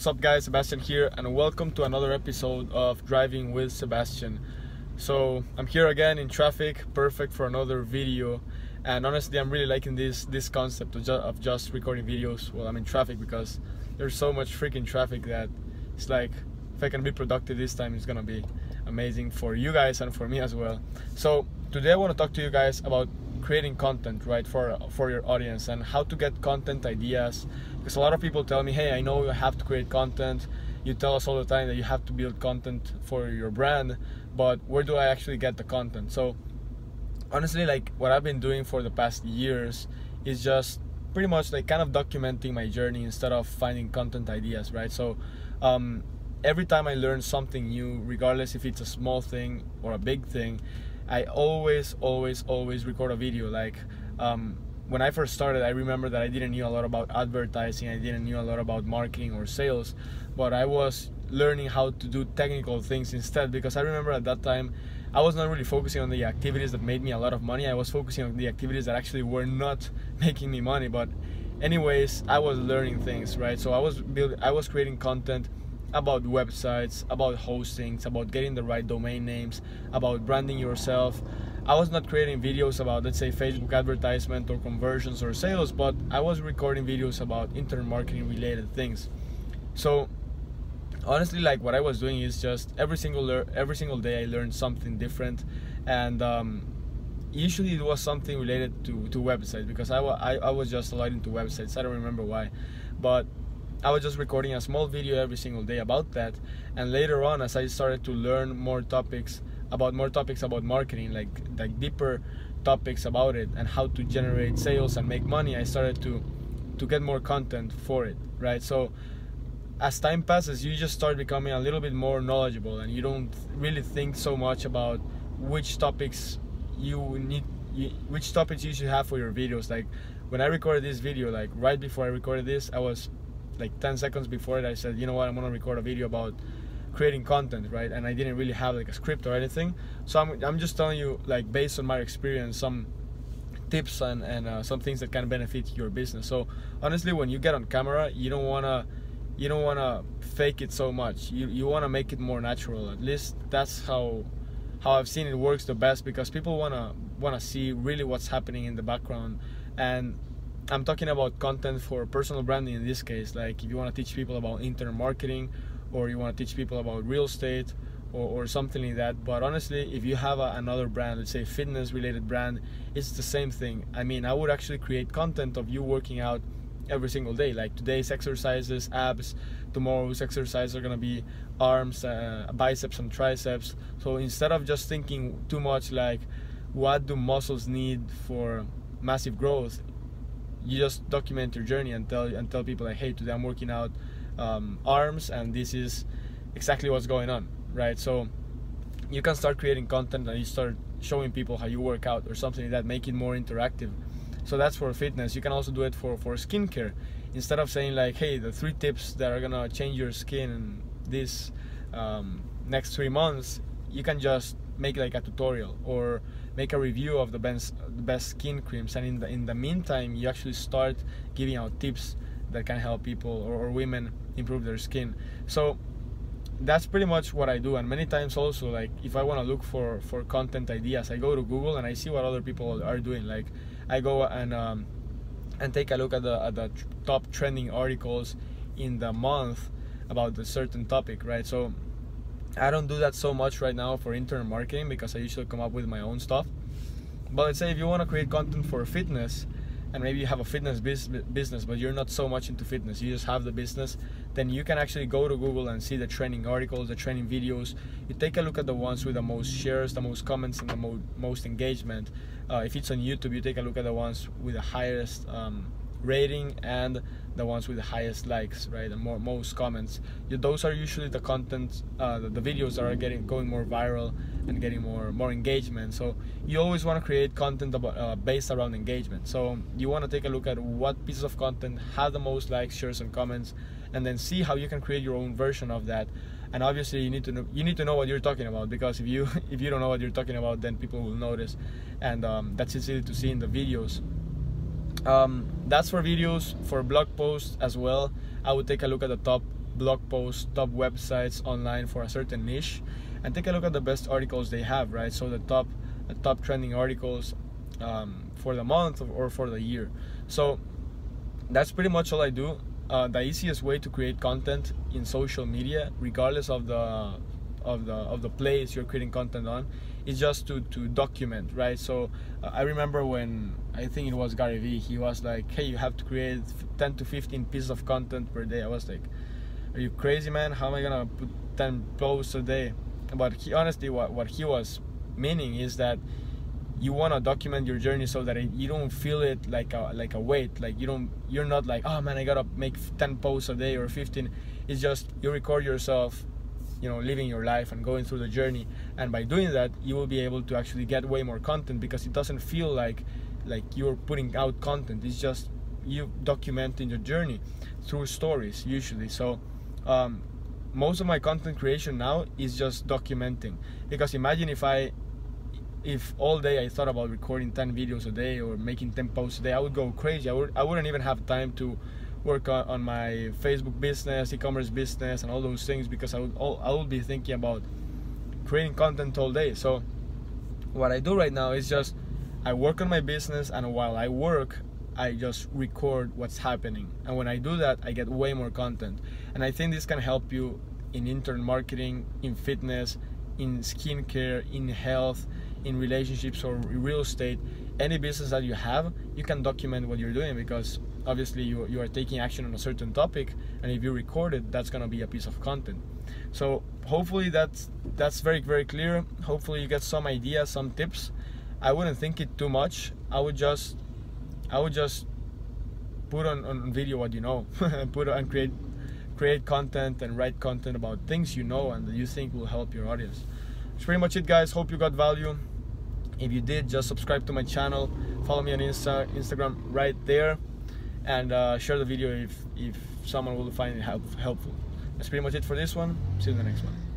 What's up guys, Sebastian here, and welcome to another episode of Driving with Sebastian. So I'm here again in traffic, perfect for another video. And honestly, I'm really liking this concept of just recording videos while I'm in traffic, because there's so much freaking traffic that it's like, if I can be productive this time, it's gonna be amazing for you guys and for me as well. So today I want to talk to you guys about creating content, right, for your audience, and how to get content ideas. Because a lot of people tell me, hey, I know you have to create content, you tell us all the time that you have to build content for your brand, but where do I actually get the content? So honestly, like, what I've been doing for the past years is just pretty much like kind of documenting my journey instead of finding content ideas, right? So every time I learn something new, regardless if it's a small thing or a big thing, I always record a video. Like when I first started, I remember that I didn't know a lot about advertising, I didn't know a lot about marketing or sales, but I was learning how to do technical things instead, because I remember at that time I was not really focusing on the activities that made me a lot of money. I was focusing on the activities that actually were not making me money, but anyways, I was learning things, right? So I was creating content about websites, about hostings, about getting the right domain names, about branding yourself. I was not creating videos about, let's say, Facebook advertisement or conversions or sales, but I was recording videos about internet marketing related things. So honestly, like, what I was doing is just every single day I learned something different, and usually it was something related to websites, because I was just a lot into websites. I don't remember why, but I was just recording a small video every single day about that. And later on, as I started to learn more topics about marketing, like deeper topics about it and how to generate sales and make money, I started to get more content for it, right? So as time passes, you just start becoming a little bit more knowledgeable, and you don't really think so much about which topics you should have for your videos. Like when I recorded this video, like right before I recorded this, I was like 10 seconds before it, I said, you know what, I'm gonna record a video about creating content, right? And I didn't really have like a script or anything, so I'm just telling you, like, based on my experience, some tips and some things that can benefit your business. So honestly, when you get on camera, you don't wanna fake it so much. You wanna make it more natural. At least that's how I've seen it works the best, because people wanna see really what's happening in the background. And I'm talking about content for personal branding in this case. Like if you want to teach people about internet marketing, or you want to teach people about real estate or something like that. But honestly, if you have another brand, let's say fitness related brand, it's the same thing. I mean, I would actually create content of you working out every single day. Like today's exercises, abs, tomorrow's exercises are gonna be arms, biceps and triceps. So instead of just thinking too much like, what do muscles need for massive growth, you just document your journey and tell people, like, hey, today I'm working out arms, and this is exactly what's going on, right? So you can start creating content and you start showing people how you work out or something like that, make it more interactive. So that's for fitness. You can also do it for skincare. Instead of saying like, hey, the 3 tips that are gonna change your skin in this next 3 months, you can just make like a tutorial or make a review of the best skin creams, and in the meantime, you actually start giving out tips that can help people or women improve their skin. So that's pretty much what I do. And many times also, like, if I want to look for content ideas, I go to Google and I see what other people are doing. Like I go and take a look at the top trending articles in the month about a certain topic, right? So I don't do that so much right now for internet marketing, because I usually come up with my own stuff. But let's say if you want to create content for fitness, and maybe you have a fitness business, but you're not so much into fitness, you just have the business, then you can actually go to Google and see the trending articles, the trending videos. You take a look at the ones with the most shares, the most comments, and the most engagement. If it's on YouTube, you take a look at the ones with the highest rating and the ones with the highest likes, right, and most comments. Those are usually the content, the videos that are going more viral and getting more engagement. So you always want to create content about, based around engagement. So you want to take a look at what pieces of content have the most likes, shares, and comments, and then see how you can create your own version of that. And obviously you need to know what you're talking about, because if you don't know what you're talking about, then people will notice, and that's easy to see in the videos. That's for videos. For blog posts as well, I would take a look at the top blog posts, top websites online for a certain niche, and take a look at the best articles they have, right? So the top trending articles for the month or for the year. So that's pretty much all I do. The easiest way to create content in social media, regardless of the place you're creating content on, is just to document, right? So I remember when, I think it was Gary Vee, he was like, hey, you have to create 10 to 15 pieces of content per day. I was like, are you crazy, man? How am I gonna put 10 posts a day? But he honestly, what he was meaning is that you want to document your journey so that you don't feel it like a weight. Like you're not like, oh man, I gotta make 10 posts a day or 15. It's just you record yourself, living your life and going through the journey, and by doing that you will be able to actually get way more content, because it doesn't feel like you're putting out content. It's just you documenting your journey through stories usually. So most of my content creation now is just documenting, because imagine if all day I thought about recording 10 videos a day or making 10 posts a day, I would go crazy. I wouldn't even have time to work on my Facebook business, e-commerce business, and all those things, because I would be thinking about creating content all day. So what I do right now is just I work on my business, and while I work, I just record what's happening. And when I do that, I get way more content. And I think this can help you in internet marketing, in fitness, in skincare, in health, in relationships, or real estate. Any business that you have, you can document what you're doing, because obviously you are taking action on a certain topic, and if you record it, that's gonna be a piece of content. So hopefully that's very, very clear. Hopefully you get some ideas, some tips. I wouldn't think it too much. I would just put on video what you know, put and create content and write content about things and that you think will help your audience. That's pretty much it, guys. Hope you got value. If you did, just subscribe to my channel, follow me on Instagram right there, and share the video if someone will find it helpful. That's pretty much it for this one. See you in the next one.